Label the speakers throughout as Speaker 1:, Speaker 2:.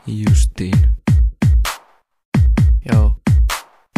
Speaker 1: Justiin. Joo.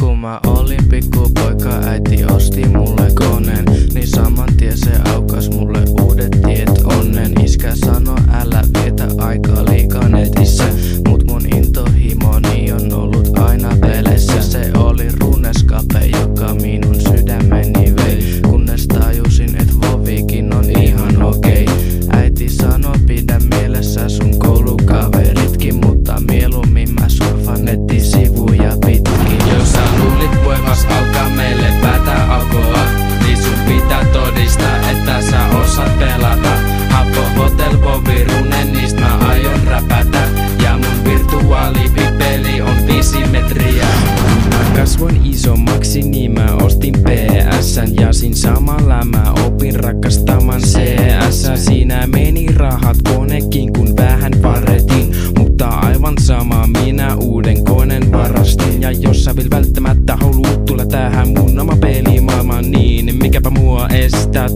Speaker 1: Kun mä olin pikkupoika, äiti osti mulle koneen, niin saman tien se aukas mulle uudet tiet onnen. Iskä sano älä vietä aikaa liikaa netissä, mut mun intohimoni on ollut aina peleissä. Se oli runeskape, joka minun sydämeni vei, kunnes tajusin et vovikin on ihan okei. Äiti sano pidä mielessä sun koulukaveritkin, mutta mieluummin mä surfan nettisivuja pitkin.
Speaker 2: Jos sä luulit voivas alkaa meille päätä alkoa, niin sun pitää todistaa, että sä osaat pelata. Happo Hotel Bobby Runen, niistä mä aion räpätä, ja mun virtuaalipipeli on 5 metriä.
Speaker 3: Mä kasvoin isommaksi, niin mä ostin PS:n, ja siinä samalla mä opin rakastamaan CS. Siinä meni rahat konekin, kun vähän paretin, mutta aivan sama, minä uuden koneen varastin. Ja jos sä vielä välttämättä haluut tulla tähän mun oma pelimaailmaan, niin mikäpä mua estää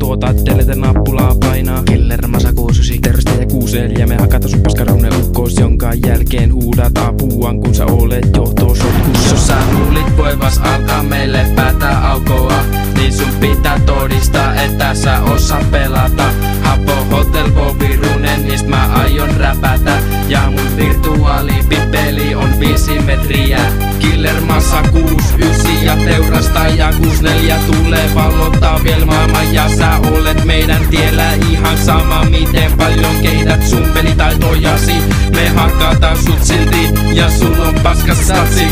Speaker 3: delete-nappulaa painaa.
Speaker 1: Killer Masa 69
Speaker 3: Terveistä ja kuuselia, me hakata sun paskarunne ukkos, jonka jälkeen huudat apuaan, kun sä olet johtosotkussa.
Speaker 2: Jos sä luulit voivas alkaa meille päätä aukoa, niin sun pitää todistaa, että sä osaat pelata. Happo Hotel Bobby Runen, niistä mä aion räpätä, ja mun virtuaalipipeli on 5 metriä. Killer Massa 69 ja teurastaja 64 tulee vallottaa vielä maailman, ja sä olet meidän tiellä ihan sama miten paljon kehität sun pelitaitojasi. Me hakataan sut silti ja sul on paskas satsi.